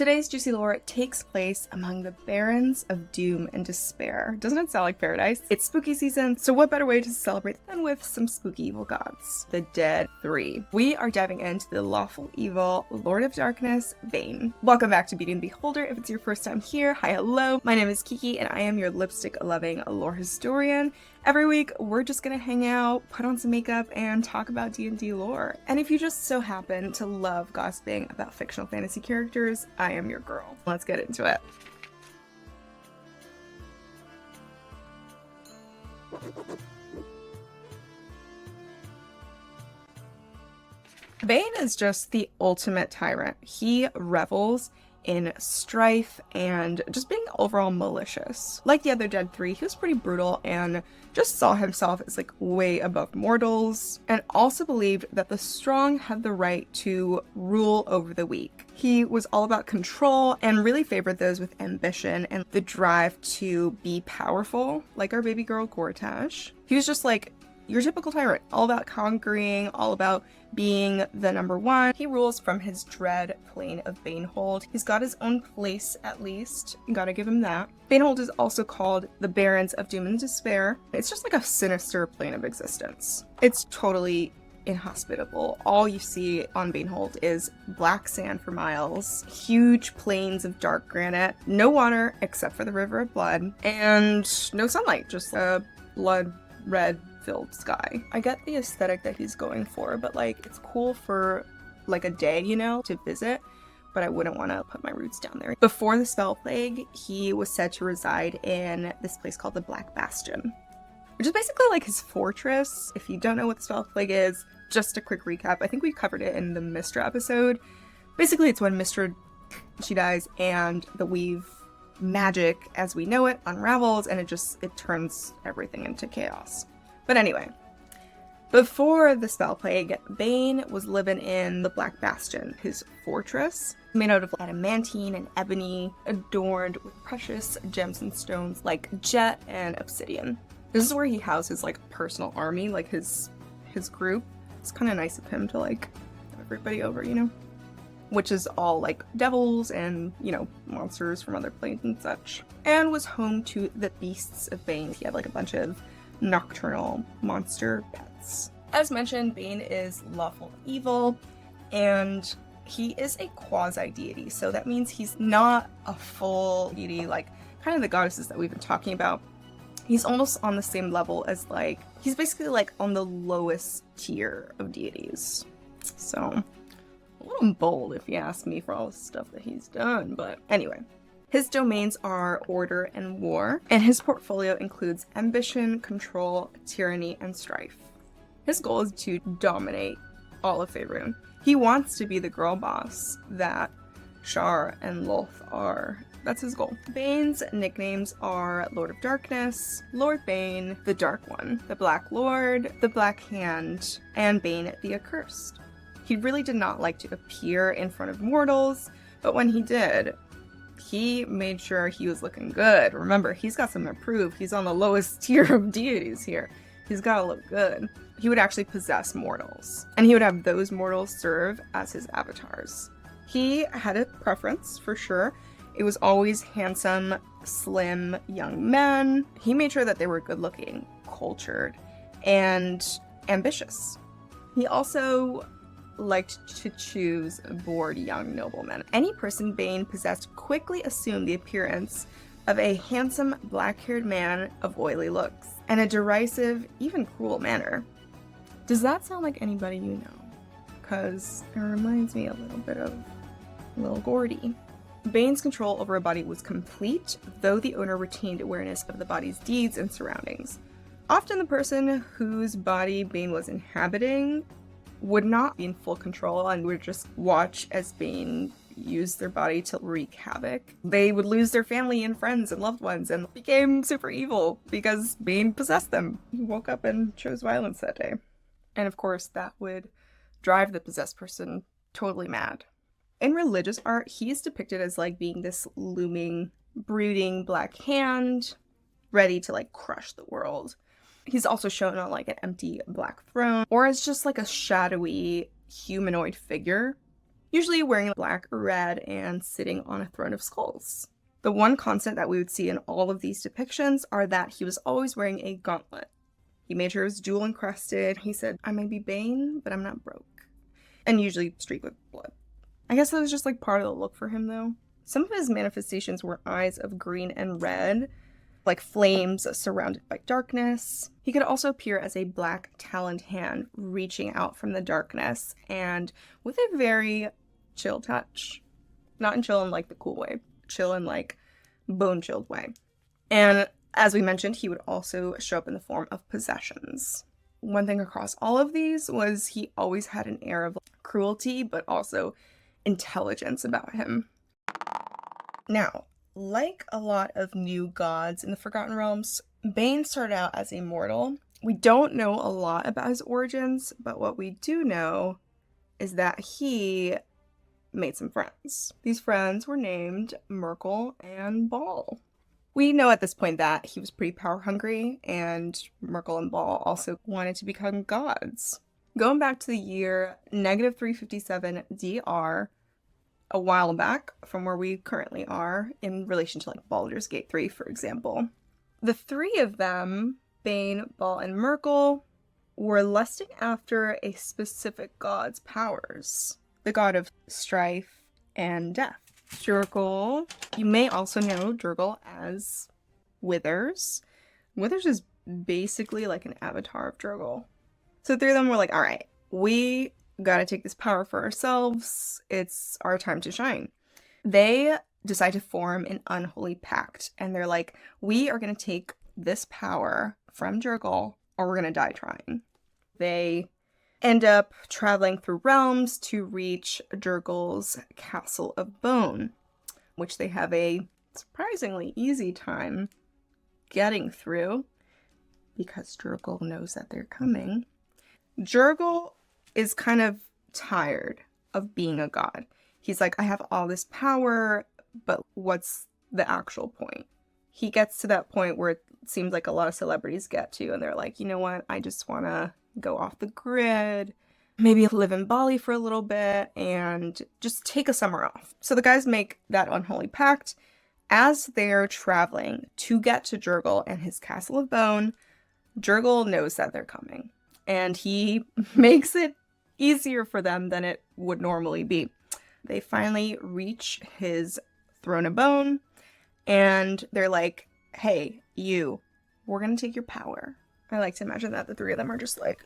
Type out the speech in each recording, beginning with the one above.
Today's juicy lore takes place among the Barons of Doom and Despair. Doesn't it sound like paradise? It's spooky season, so what better way to celebrate than with some spooky evil gods? The Dead 3. We are diving into the lawful evil Lord of Darkness, Bane. Welcome back to Beauty and the Beholder. If it's your first time here, hi, hello. My name is Kiki, and I am your lipstick-loving lore historian. Every week, we're just gonna hang out, put on some makeup, and talk about D&D lore. And if you just so happen to love gossiping about fictional fantasy characters, I am your girl. Let's get into it. Bane is just the ultimate tyrant. He revels in strife and just being overall malicious. Like the other Dead 3, he was pretty brutal and just saw himself as like way above mortals, and also believed that the strong had the right to rule over the weak. He was all about control and really favored those with ambition and the drive to be powerful, like our baby girl Gortash. He was just like your typical tyrant, all about conquering, all about being the number one. He rules from his dread plane of Banehold. He's got his own place, at least. Gotta give him that. Banehold is also called the Barons of Doom and Despair. It's just like a sinister plane of existence. It's totally inhospitable. All you see on Banehold is black sand for miles, huge plains of dark granite, no water except for the river of blood, and no sunlight, just a blood red filled sky. I get the aesthetic that he's going for, but like it's cool for like a day, you know, to visit, but I wouldn't want to put my roots down there. Before the 𝕭𝖆𝖆𝖕𝖙, he was said to reside in this place called the Black Bastion, which is basically like his fortress. If you don't know what the 𝕭𝖆𝖆𝖕𝖙 is, just a quick recap. I think we covered it in the 𝕵𝖚𝖆𝖕𝖚 episode. Basically, it's when she dies and the weave magic as we know it unravels, and it turns everything into chaos. But anyway, before the 𝕭𝖆𝖆𝖕𝖙, Bane was living in the Black Bastion, his fortress, made out of adamantine and ebony, adorned with precious gems and stones like jet and obsidian. This is where he houses like a personal army, like his group. It's kind of nice of him to like have everybody over, you know? Which is all like devils and, you know, monsters from other planes and such. And was home to the beasts of Bane. He had like a bunch of nocturnal monster pets. As mentioned, Bane is lawful evil, and he is a quasi-deity, so that means he's not a full deity like kind of the goddesses that we've been talking about. He's almost on the same level as like, he's basically like on the lowest tier of deities. So, a little bold if you ask me for all the stuff that he's done, but anyway. His domains are order and war, and his portfolio includes ambition, control, tyranny, and strife. His goal is to dominate all of Faerûn. He wants to be the girl boss that Shar and Lolth are. That's his goal. Bane's nicknames are Lord of Darkness, Lord Bane, the Dark One, the Black Lord, the Black Hand, and Bane the Accursed. He really did not like to appear in front of mortals, but when he did, he made sure he was looking good. Remember, he's got something to prove. He's on the lowest tier of deities here. He's gotta look good. He would actually possess mortals, and he would have those mortals serve as his avatars. He had a preference, for sure. It was always handsome, slim, young men. He made sure that they were good looking, cultured, and ambitious. He also liked to choose bored young noblemen. Any person Bane possessed quickly assumed the appearance of a handsome black-haired man of oily looks and a derisive, even cruel manner. Does that sound like anybody you know? Because it reminds me a little bit of 𝕮𝖆𝖆𝖕𝖚. Bane's control over a body was complete, though the owner retained awareness of the body's deeds and surroundings. Often the person whose body Bane was inhabiting would not be in full control and would just watch as Bane used their body to wreak havoc. They would lose their family and friends and loved ones and became super evil because Bane possessed them. He woke up and chose violence that day. And of course, that would drive the possessed person totally mad. In religious art, he is depicted as like being this looming, brooding black hand, ready to like crush the world. He's also shown on like an empty black throne, or as just like a shadowy humanoid figure usually wearing black or red and sitting on a throne of skulls. The one constant that we would see in all of these depictions are that he was always wearing a gauntlet. He made sure it was jewel encrusted. He said, I may be Bane, but I'm not broke. And usually streaked with blood. I guess that was just like part of the look for him though. Some of his manifestations were eyes of green and red, like flames surrounded by darkness. He could also appear as a black taloned hand reaching out from the darkness and with a very chill touch. Not in chill in like the cool way, chill in like bone chilled way. And as we mentioned, he would also show up in the form of possessions. One thing across all of these was he always had an air of cruelty, but also intelligence about him. Now, like a lot of new gods in the Forgotten Realms, Bane started out as a mortal. We don't know a lot about his origins, but what we do know is that he made some friends. These friends were named 𝕵𝖚𝖆 and 𝕵𝖚𝖆. We know at this point that he was pretty power hungry, and 𝕵𝖚𝖆 and 𝕵𝖚𝖆 also wanted to become gods. Going back to the year -357 DR, a while back from where we currently are in relation to like Baldur's Gate 3, for example. The three of them, Bane, 𝕵𝖚, and 𝕵𝖚𝖆, were lusting after a specific god's powers, the god of strife and death. 𝕭𝖊𝖆, you may also know 𝕭𝖊𝖆 as Withers. Withers is basically like an avatar of 𝕭𝖊𝖆. So the three of them were like, all right, we gotta take this power for ourselves. It's our time to shine. They decide to form an unholy pact, and they're like, we are gonna take this power from 𝕭𝖊𝖆 or we're gonna die trying. They end up traveling through realms to reach 𝕭𝖊𝖆's castle of bone, which they have a surprisingly easy time getting through because 𝕭𝖊𝖆 knows that they're coming. 𝕭𝖊𝖆 is kind of tired of being a god. He's like, I have all this power, but what's the actual point? He gets to that point where it seems like a lot of celebrities get to, and they're like, you know what, I just want to go off the grid, maybe live in Bali for a little bit, and just take a summer off. So the guys make that unholy pact. As they're traveling to get to 𝕭𝖊𝖆 and his castle of bone, 𝕭𝖊𝖆 knows that they're coming, and he makes it easier for them than it would normally be. They finally reach his throne of bone, and they're like, hey, you, we're gonna take your power. I like to imagine that the three of them are just like,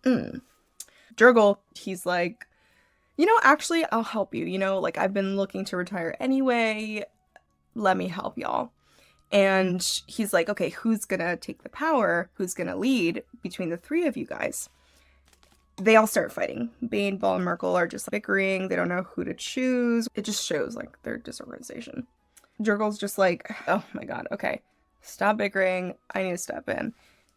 𝕭𝖊𝖆, he's like, you know, actually, I'll help you. You know, like, I've been looking to retire anyway. Let me help y'all. And he's like, okay, who's gonna take the power? Who's gonna lead between the three of you guys? They all start fighting. Bane, 𝕵𝖚, and 𝕵𝖚𝖆 are just bickering. They don't know who to choose. It just shows like their disorganization. 𝕭𝖊𝖆's just like, oh my god, okay, stop bickering. I need to step in.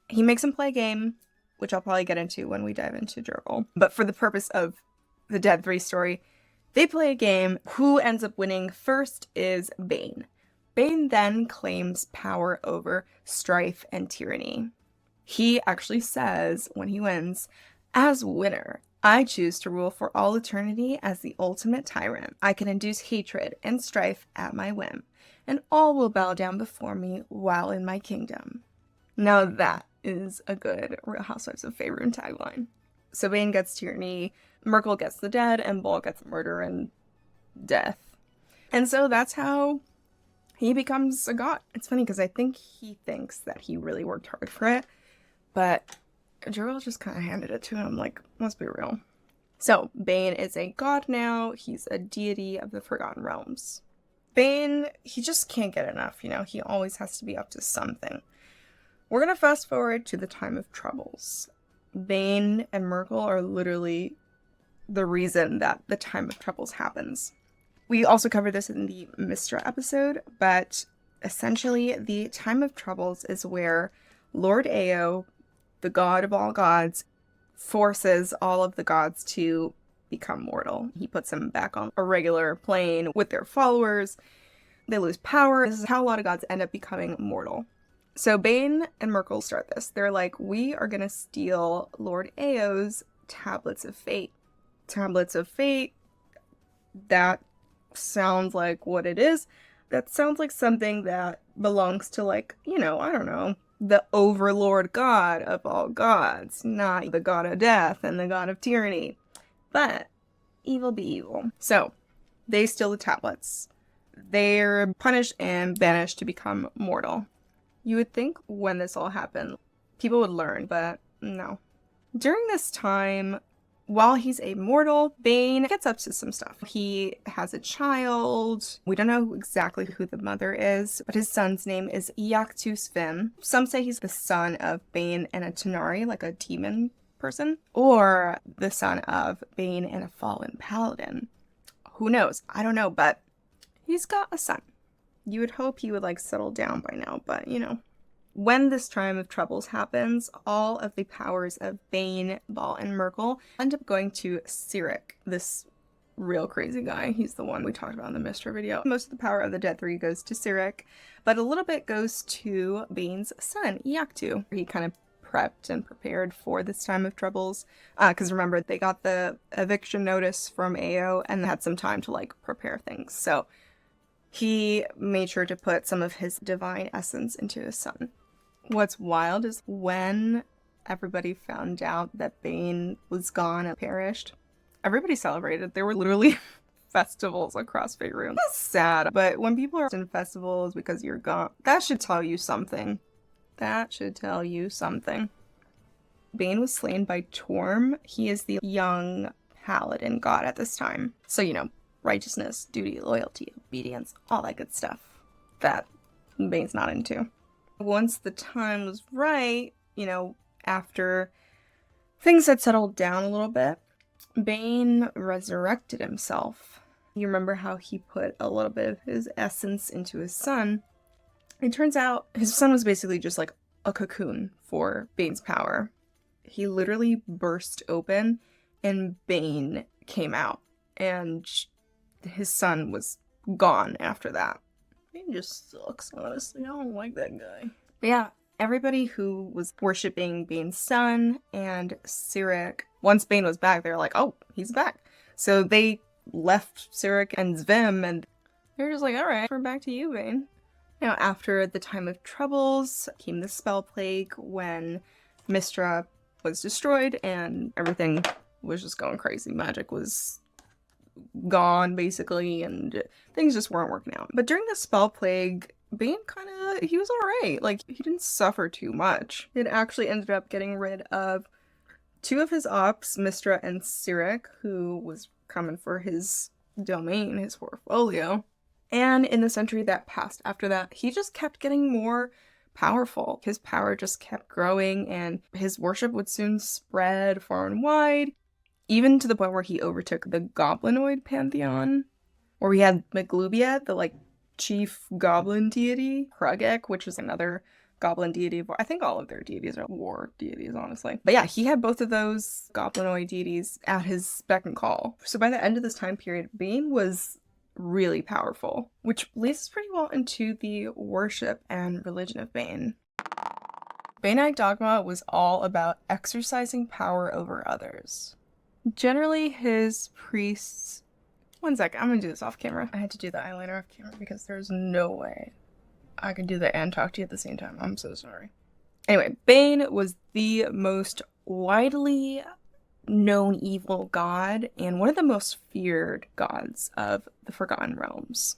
He makes him play a game, which I'll probably get into when we dive into 𝕭𝖊𝖆. But for the purpose of the Dead 3 story, they play a game. Who ends up winning first is Bane. Bane then claims power over strife and tyranny. He actually says when he wins, as winner, I choose to rule for all eternity as the ultimate tyrant. I can induce hatred and strife at my whim, and all will bow down before me while in my kingdom. Now that is a good Real Housewives of Faerun tagline. So Bane gets tyranny, 𝕵𝖚𝖆 gets the dead, and 𝕵𝖚 gets murder and death. And so that's how he becomes a god. It's funny because I think he thinks that he really worked hard for it, but 𝕭𝖊𝖆 just kind of handed it to him, like, let's be real. So, Bane is a god now. He's a deity of the Forgotten Realms. Bane, he just can't get enough, you know? He always has to be up to something. We're gonna fast forward to the time of troubles. Bane and 𝕵𝖚𝖆 are literally the reason that the time of troubles happens. We also covered this in the Mystra episode, but essentially the time of troubles is where Lord Eo, the god of all gods, forces all of the gods to become mortal. He puts them back on a regular plane with their followers. They lose power. This is how a lot of gods end up becoming mortal. So Bane and 𝕵𝖚𝖆 start this. They're like, we are going to steal Lord Eo's tablets of fate. Tablets of fate That sounds like what it is. That sounds like something that belongs to, like, you know, I don't know, the overlord god of all gods, not the god of death and the god of tyranny. But evil be evil. So they steal the tablets. They're punished and banished to become mortal. You would think when this all happened, people would learn, but no. During this time, while he's a mortal, Bane gets up to some stuff. He has a child. We don't know exactly who the mother is, but his son's name is 𝕮𝖆𝖕𝖚. Some say he's the son of Bane and a Tighnari, like a demon person, or the son of Bane and a fallen paladin. Who knows? I don't know, but he's got a son. You would hope he would, like, settle down by now, but, you know. When this time of troubles happens, all of the powers of Bane, Bhaal, and Myrkul end up going to 𝕬𝖃, this real crazy guy. He's the one we talked about in the mystery video. Most of the power of the Dead Three goes to 𝕬𝖃, but a little bit goes to Bane's son, 𝕮𝖏. He kind of prepped and prepared for this time of troubles, because remember, they got the eviction notice from Ao and had some time to, like, prepare things. So he made sure to put some of his divine essence into his son. What's wild is when everybody found out that Bane was gone and perished, everybody celebrated. There were literally festivals across Faerûn. That's sad, but when people are in festivals because you're gone, that should tell you something. That should tell you something. Bane was slain by Torm. He is the young paladin god at this time. So, you know, righteousness, duty, loyalty, obedience, all that good stuff that Bane's not into. Once the time was right, you know, after things had settled down a little bit, Bane resurrected himself. You remember how he put a little bit of his essence into his son? It turns out his son was basically just like a cocoon for Bane's power. He literally burst open and Bane came out, and his son was gone after that. Bane just sucks, honestly. I don't like that guy. But yeah, everybody who was worshipping Bane's son and 𝕬𝖃, once Bane was back, they were like, oh, he's back. So they left 𝕬𝖃 and 𝕬𝖆, and they're just like, all right, we're back to you, Bane. Now, after the time of troubles came the spell plague when Mystra was destroyed and everything was just going crazy. Magic was gone, basically, and things just weren't working out. But during the spell plague, Bane he was alright. Like, he didn't suffer too much. It actually ended up getting rid of two of his ops, Mystra and 𝕬𝖃, who was coming for his domain, his portfolio. And in the century that passed after that, he just kept getting more powerful. His power just kept growing, and his worship would soon spread far and wide, even to the point where he overtook the goblinoid pantheon, where we had 𝕮𝖆𝖆𝖕, the, like, chief goblin deity, 𝕮𝖆𝖆, which is another goblin deity. I think all of their deities are war deities, honestly. But yeah, he had both of those goblinoid deities at his beck and call. So by the end of this time period, Bane was really powerful, which leads us pretty well into the worship and religion of Bane. Banite dogma was all about exercising power over others. Generally, his priests... One sec, I'm gonna do this off camera. I had to do the eyeliner off camera because there's no way I could do that and talk to you at the same time. I'm so sorry. Anyway, Bane was the most widely known evil god and one of the most feared gods of the Forgotten Realms.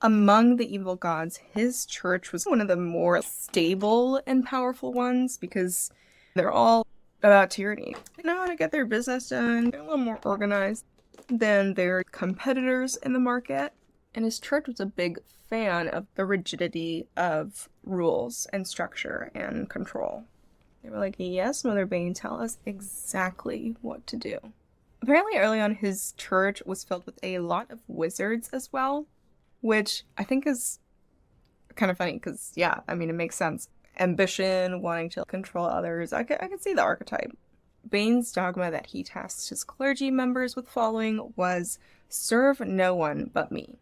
Among the evil gods, his church was one of the more stable and powerful ones because they're all about tyranny. They know how to get their business done. They're a little more organized than their competitors in the market. And his church was a big fan of the rigidity of rules and structure and control. They were like, yes, Mother Bane, tell us exactly what to do. Apparently early on, his church was filled with a lot of wizards as well, which I think is kind of funny because, yeah, I mean, it makes sense. Ambition, wanting to control others, I could see the archetype. Bane's dogma that he tasked his clergy members with following was, serve no one but me.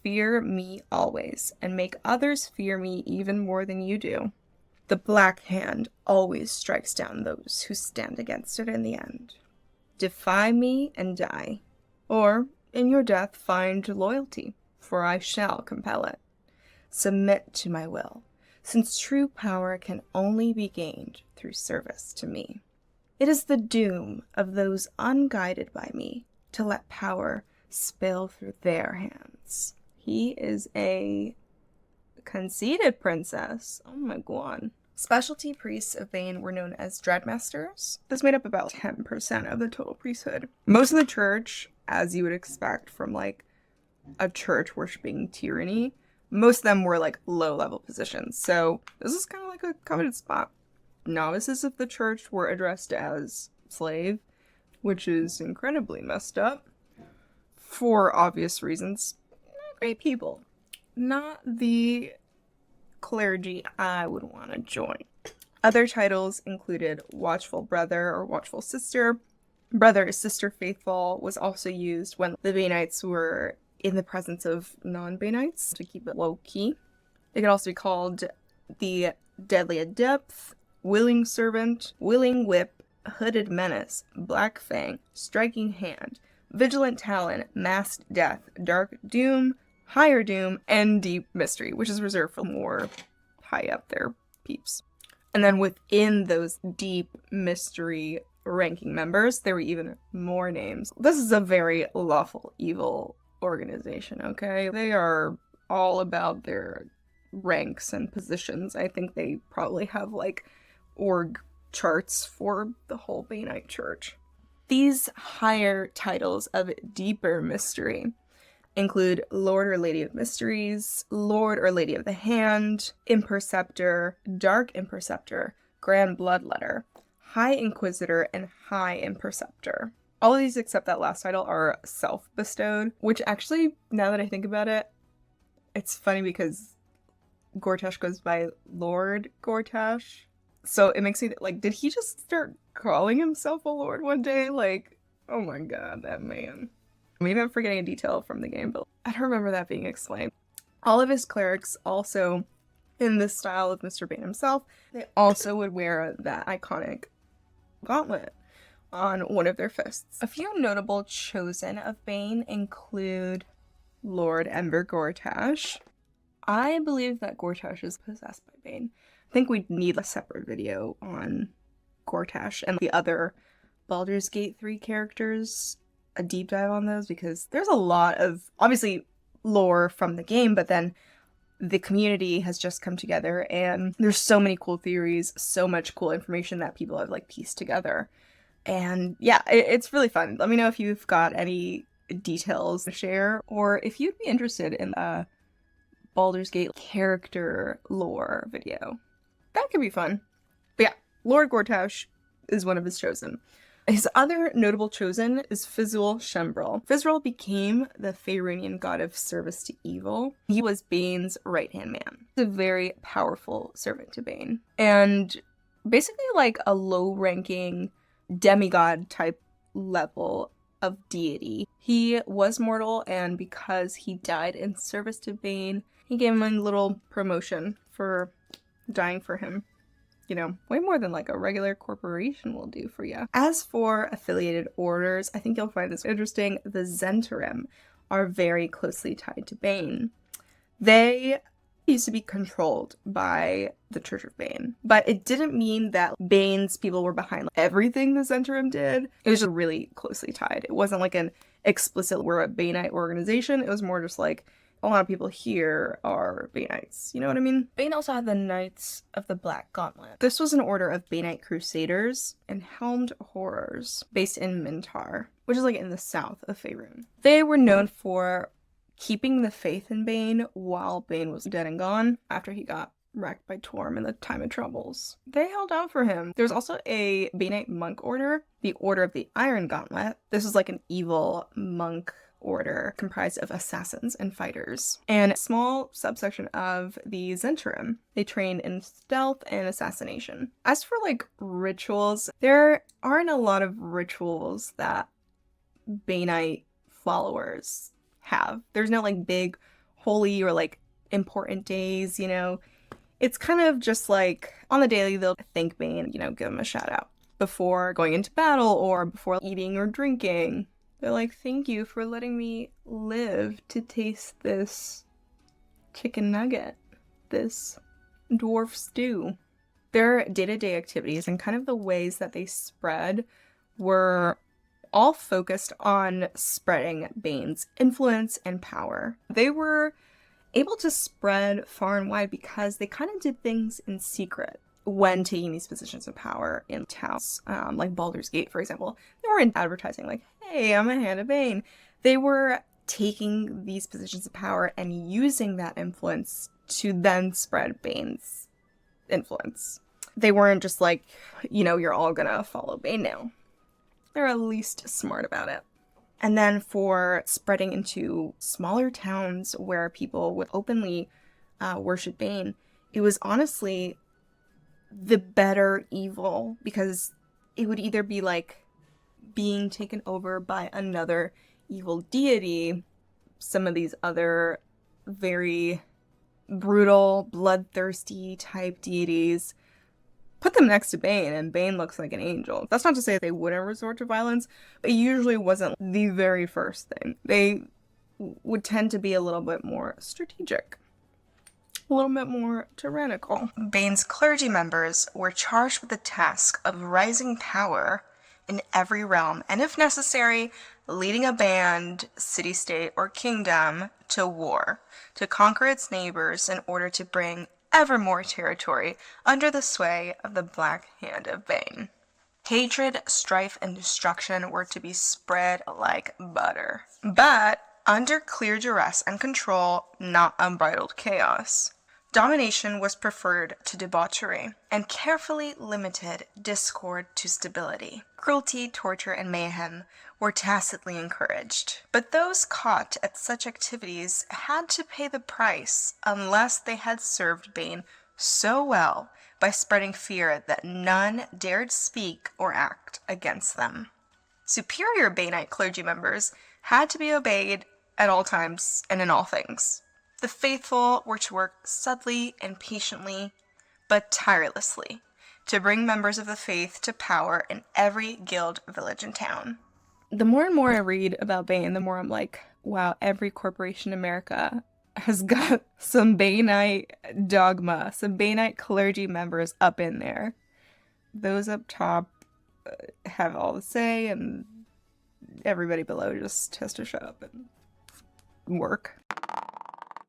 Fear me always, and make others fear me even more than you do. The Black Hand always strikes down those who stand against it in the end. Defy me and die. Or In your death find loyalty, for I shall compel it. Submit to my will, since true power can only be gained through service to me. It is the doom of those unguided by me to let power spill through their hands. He is a conceited princess. Oh my god. Specialty priests of Bane were known as dreadmasters. This made up about 10% of the total priesthood. Most of the church, as you would expect from like a church worshipping tyranny, most of them were like low-level positions. So this is kind of like a coveted spot. Novices of the church were addressed as slave, which is incredibly messed up for obvious reasons. Not great people. Not the clergy I would want to join. Other titles included watchful brother or watchful sister. Brother is sister faithful was also used when the Banites were in the presence of non-Banites to keep it low-key. It could also be called the deadly adept, willing servant, willing whip, hooded menace, black fang, striking hand, vigilant talon, masked death, dark doom, higher doom, and deep mystery, which is reserved for more high up there peeps. And then within those deep mystery ranking members, there were even more names. This is a very lawful evil organization, okay? They are all about their ranks and positions. I think they probably have like org charts for the whole Banite church. These higher titles of deeper mystery include Lord or Lady of Mysteries, Lord or Lady of the Hand, Imperceptor, Dark Imperceptor, Grand Bloodletter, High Inquisitor, and High Imperceptor. All of these except that last title are self-bestowed, which actually, now that I think about it, it's funny because Gortash goes by Lord Gortash. So it makes me like, did he just start calling himself a lord one day? Like, oh my god, that man. Maybe I'm forgetting a detail from the game, but I don't remember that being explained. All of his clerics also, in the style of Mr. Bane himself, they also would wear that iconic gauntlet on one of their fists. A few notable chosen of Bane include Lord Enver Gortash. I believe that Gortash is possessed by Bane. I think we'd need a separate video on Gortash and the other Baldur's Gate 3 characters, a deep dive on those, because there's a lot of, obviously, lore from the game, but then the community has just come together and there's so many cool theories, so much cool information that people have like pieced together. And yeah, it's really fun. Let me know if you've got any details to share, or if you'd be interested in a Baldur's Gate character lore video. That could be fun. But yeah, Lord Gortash is one of his chosen. His other notable chosen is 𝕊𝖆𝖕𝖙. 𝕊𝖆𝖕𝖙 became the Faerunian god of service to evil. He was Bane's right-hand man. He's a very powerful servant to Bane. And basically like a low-ranking demigod type level of deity. He was mortal, and because he died in service to Bane, he gave him a little promotion for dying for him. You know, way more than like a regular corporation will do for you. As for affiliated orders, I think you'll find this interesting. The Zhentarim are very closely tied to Bane. They used to be controlled by the Church of Bane, but it didn't mean that Bane's people were behind like, everything the Zhentarim did. It was just really closely tied. It wasn't like an explicit, we're a Banite organization. It was more just like, a lot of people here are Banites, you know what I mean? Bane also had the Knights of the Black Gauntlet. This was an order of Banite crusaders and helmed horrors based in Mintar, which is like in the south of Faerun. They were known for keeping the faith in Bane while Bane was dead and gone after he got wrecked by Torm in the Time of Troubles. They held out for him. There's also a Banite monk order, the Order of the Iron Gauntlet. This is like an evil monk order comprised of assassins and fighters, and a small subsection of the Zhentarim. They train in stealth and assassination. As for like rituals, there aren't a lot of rituals that Banite followers have. There's no like big holy or like important days, you know. It's kind of just like on the daily they'll thank Bane, you know, give him a shout out before going into battle or before eating or drinking. They're like, thank you for letting me live to taste this chicken nugget, this dwarf stew. Their day-to-day activities and kind of the ways that they spread were all focused on spreading Bane's influence and power. They were able to spread far and wide because they kind of did things in secret when taking these positions of power in towns, like Baldur's Gate, for example. They weren't advertising like, hey, I'm a hand of Bane. They were taking these positions of power and using that influence to then spread Bane's influence. They weren't just like, you know, you're all gonna follow Bane now. They're at least smart about it. And then for spreading into smaller towns where people would openly worship Bane, it was honestly the better evil, because it would either be like being taken over by another evil deity, some of these other very brutal, bloodthirsty type deities. Put them next to Bane, and Bane looks like an angel. That's not to say they wouldn't resort to violence, but it usually wasn't the very first thing. They would tend to be a little bit more strategic, a little bit more tyrannical. Bane's clergy members were charged with the task of rising power in every realm, and if necessary, leading a band, city-state, or kingdom to war, to conquer its neighbors in order to bring ever more territory under the sway of the Black Hand of Bane. Hatred, strife, and destruction were to be spread like butter, but under clear duress and control, not unbridled chaos. Domination was preferred to debauchery, and carefully limited discord to stability. Cruelty, torture, and mayhem were tacitly encouraged, but those caught at such activities had to pay the price unless they had served Bane so well by spreading fear that none dared speak or act against them. Superior Banite clergy members had to be obeyed at all times and in all things. The faithful were to work subtly and patiently, but tirelessly, to bring members of the faith to power in every guild, village, and town. The more and more I read about Bane, the more I'm like, wow, every corporation in America has got some Banite dogma, some Banite clergy members up in there. Those up top have all the say, and everybody below just has to shut up and work.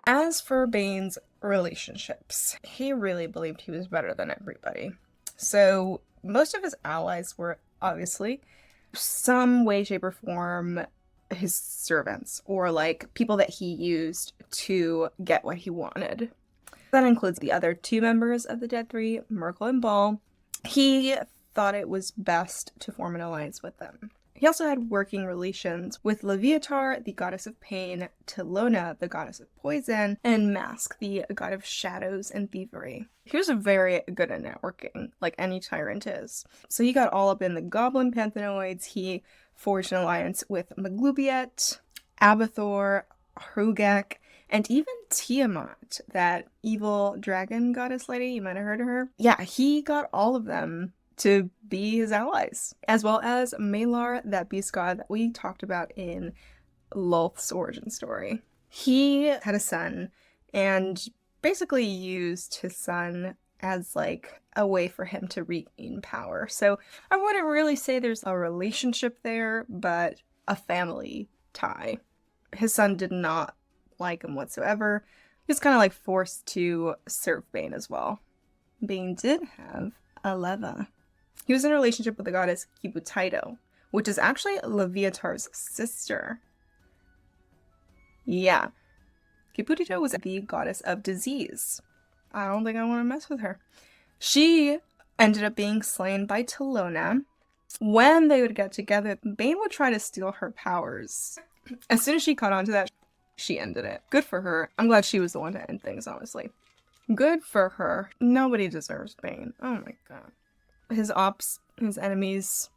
As for Bane's relationships, he really believed he was better than everybody. So most of his allies were obviously some way, shape, or form his servants, or like people that he used to get what he wanted. That includes the other two members of the Dead Three, 𝕵𝖚𝖆 and 𝕵𝖚. He thought it was best to form an alliance with them. He also had working relations with 𝕮𝖆𝖆𝖕𝖚, the goddess of pain, 𝕮𝖆𝖚, the goddess of poison, and Mask, the god of shadows and thievery. He was very good at networking, like any tyrant is. So he got all up in the goblin pantheonoids. He forged an alliance with 𝕮𝖆𝖆𝖕𝖚, 𝕮𝖆𝖆𝖕𝖚, 𝕮𝖆𝖆𝖈, and even Tiamat, that evil dragon goddess lady. You might have heard of her. Yeah, he got all of them to be his allies, as well as Malar, that beast god that we talked about in Lolth's origin story. He had a son and basically used his son as like a way for him to regain power. So I wouldn't really say there's a relationship there, but a family tie. His son did not like him whatsoever. He was kind of like forced to serve Bane as well. Bane did have a leva. He was in a relationship with the goddess 𝕬𝖆𝖕𝖚, which is actually Leviatar's sister. Yeah. 𝕬𝖆𝖕𝖚 was the goddess of disease. I don't think I want to mess with her. She ended up being slain by 𝕮𝖆𝖚. When they would get together, Bane would try to steal her powers. As soon as she caught on to that, she ended it. Good for her. I'm glad she was the one to end things, honestly. Good for her. Nobody deserves Bane. Oh my god. His ops, his enemies.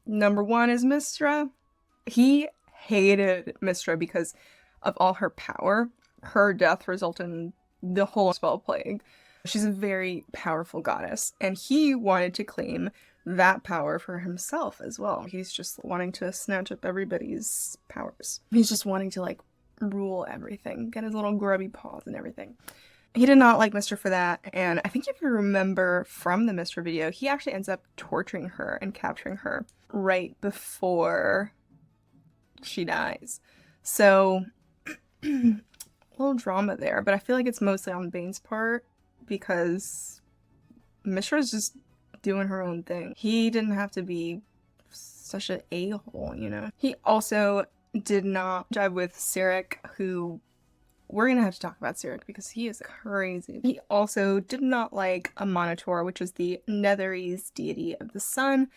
Number one is 𝕵𝖚𝖆𝖚. He hated 𝕵𝖚𝖆𝖚 because of all her power. Her death resulted in the whole spell plague. She's a very powerful goddess, and he wanted to claim that power for himself as well. He's just wanting to snatch up everybody's powers. He's just wanting to like rule everything, get his little grubby paws and everything. He did not like Mr. for that, and I think if you remember from the Mr. video, he actually ends up torturing her and capturing her right before she dies. So, a little drama there, but I feel like it's mostly on Bane's part because Mishra is just doing her own thing. He didn't have to be such an a-hole, you know? He also did not jive with Cleric, who we're gonna have to talk about Cleric because he is crazy. He also did not like a Monitor, which was the Netherese deity of the sun,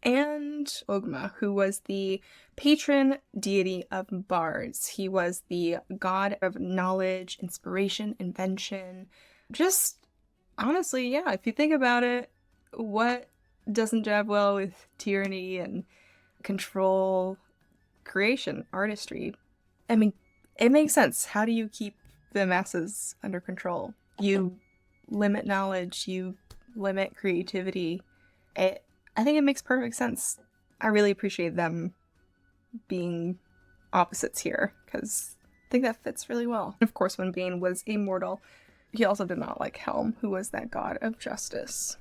and Dogma, who was the patron deity of bards. He was the god of knowledge, inspiration, invention. Just honestly, yeah, if you think about it, what doesn't jive well with tyranny and control, creation, artistry? I mean, it makes sense. How do you keep the masses under control? You limit knowledge, you limit creativity. I think it makes perfect sense. I really appreciate them being opposites here, because I think that fits really well. Of course, when Bane was immortal, he also did not like Helm, who was that god of justice.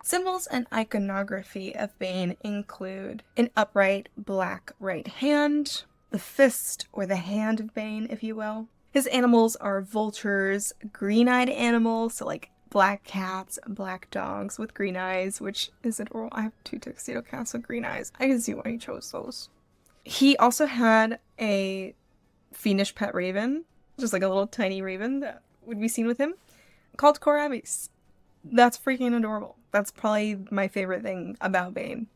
Symbols and iconography of Bane include an upright black right hand, the fist or the hand of Bane, if you will. His animals are vultures, green-eyed animals, so like black cats, black dogs with green eyes, which is adorable. I have 2 tuxedo cats with green eyes. I can see why he chose those. He also had a fiendish pet raven, just like a little tiny raven that would be seen with him, called 𝕮𝖊𝖆𝖕𝖙. That's freaking adorable. That's probably my favorite thing about Bane.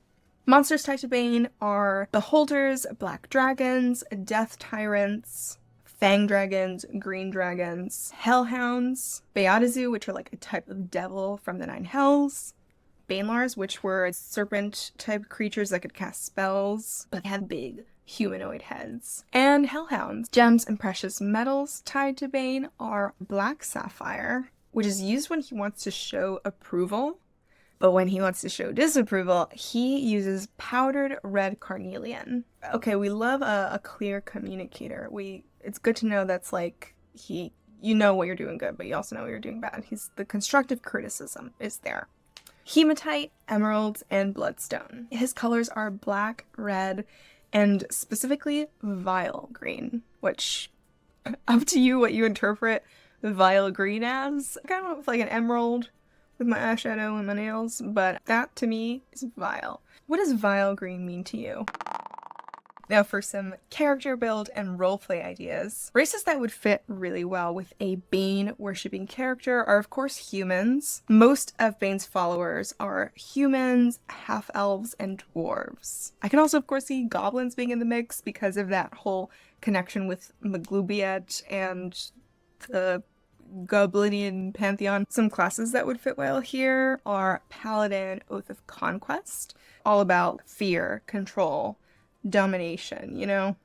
Monsters tied to Bane are beholders, black dragons, death tyrants, fang dragons, green dragons, hellhounds, 𝕮𝖆𝖕𝖆𝖚, which are like a type of devil from the 9 hells, Banelars, which were serpent-type creatures that could cast spells, but had big humanoid heads, and hellhounds. Gems and precious metals tied to Bane are black sapphire, which is used when he wants to show approval, but when he wants to show disapproval, he uses powdered red carnelian. Okay, we love a clear communicator. It's good to know that's like, you know what you're doing good, but you also know what you're doing bad. The constructive criticism is there. Hematite, emeralds, and bloodstone. His colors are black, red, and specifically vile green, which, up to you what you interpret vile green as. I kind of went with like an emerald with my eyeshadow and my nails, but that to me is vile. What does vile green mean to you? Now for some character build and roleplay ideas. Races that would fit really well with a Bane worshipping character are of course humans. Most of Bane's followers are humans, half-elves, and dwarves. I can also of course see goblins being in the mix because of that whole connection with 𝕮𝖆𝖕𝖏𝖏 and the Goblinian pantheon. Some classes that would fit well here are Paladin, Oath of Conquest, all about fear, control, domination, you know?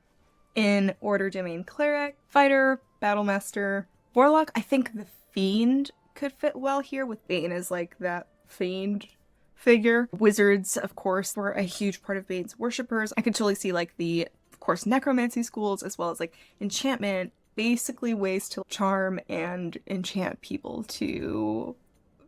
In Order Domain Cleric, Fighter, Battlemaster, Warlock. I think the Fiend could fit well here with Bane as like that Fiend figure. Wizards, of course, were a huge part of Bane's worshippers. I could totally see like of course, necromancy schools as well as like enchantment, basically ways to charm and enchant people to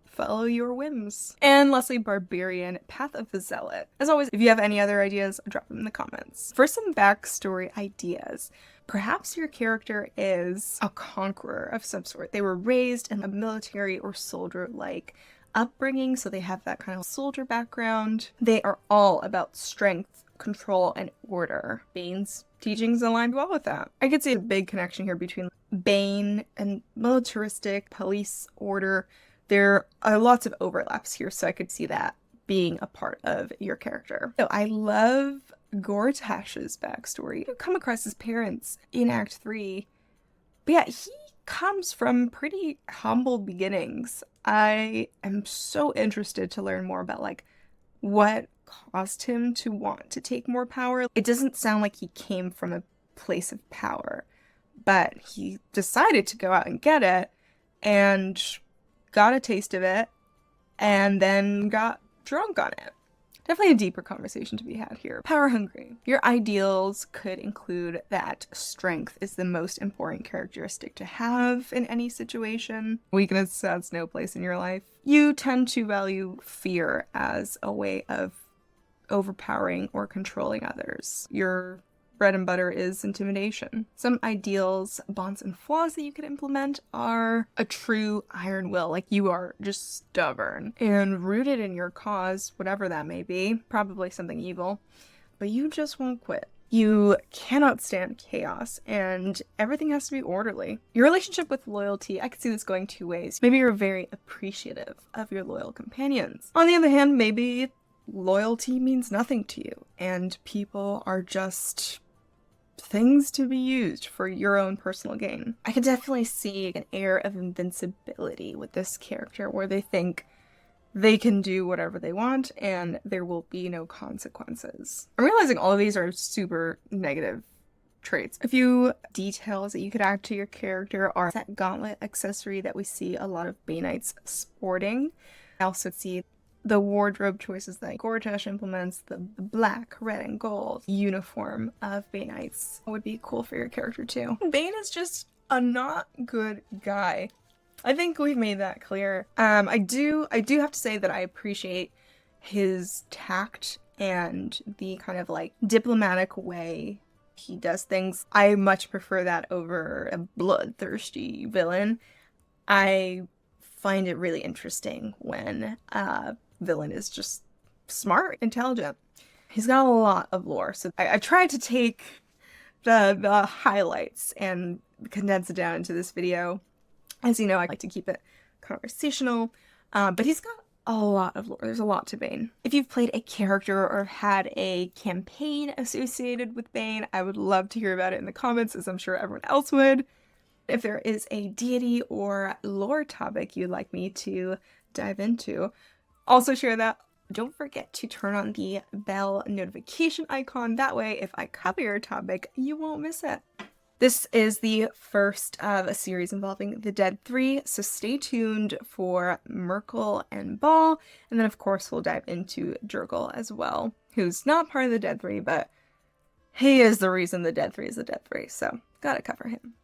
follow your whims. And lastly, Barbarian, Path of the Zealot. As always, if you have any other ideas, drop them in the comments. For some backstory ideas, perhaps your character is a conqueror of some sort. They were raised in a military or soldier-like upbringing, so they have that kind of soldier background. They are all about strength, control, and order. Bane's teachings aligned well with that. I could see a big connection here between Bane and militaristic, police, order. There are lots of overlaps here, so I could see that being a part of your character. So I love Gortash's backstory. You come across his parents in Act 3, but yeah, he comes from pretty humble beginnings. I am so interested to learn more about like what caused him to want to take more power. It doesn't sound like he came from a place of power, but he decided to go out and get it and got a taste of it and then got drunk on it. Definitely a deeper conversation to be had here. Power hungry. Your ideals could include that strength is the most important characteristic to have in any situation. Weakness has no place in your life. You tend to value fear as a way of overpowering or controlling others. Your bread and butter is intimidation. Some ideals, bonds, and flaws that you could implement are a true iron will. Like, you are just stubborn and rooted in your cause, whatever that may be, probably something evil, but you just won't quit. You cannot stand chaos, and everything has to be orderly. Your relationship with loyalty, I could see this going two ways. Maybe you're very appreciative of your loyal companions. On the other hand, maybe loyalty means nothing to you, and people are just things to be used for your own personal gain. I can definitely see an air of invincibility with this character, where they think they can do whatever they want and there will be no consequences. I'm realizing all of these are super negative traits. A few details that you could add to your character are that gauntlet accessory that we see a lot of Banites sporting. I also see the wardrobe choices that Gortash implements, the black, red, and gold uniform of Banites would be cool for your character too. Bane is just a not good guy. I think we've made that clear. I do have to say that I appreciate his tact and the kind of like diplomatic way he does things. I much prefer that over a bloodthirsty villain. I find it really interesting when villain is just smart, intelligent. He's got a lot of lore, so I tried to take the highlights and condense it down into this video. As you know, I like to keep it conversational, but he's got a lot of lore. There's a lot to Bane. If you've played a character or had a campaign associated with Bane, I would love to hear about it in the comments, as I'm sure everyone else would. If there is a deity or lore topic you'd like me to dive into, also share that. Don't forget to turn on the bell notification icon. That way, if I cover your topic, you won't miss it. This is the first of a series involving the Dead Three, so stay tuned for Merkel and Ball, and then of course we'll dive into 𝕮𝖍𝖆𝖕 as well, who's not part of the Dead Three, but he is the reason the Dead Three is the Dead Three, so gotta cover him.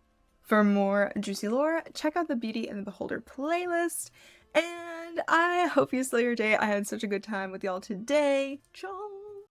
For more juicy lore, check out the Beauty and the Beholder playlist, and I hope you slay your day. I had such a good time with y'all today. Ciao!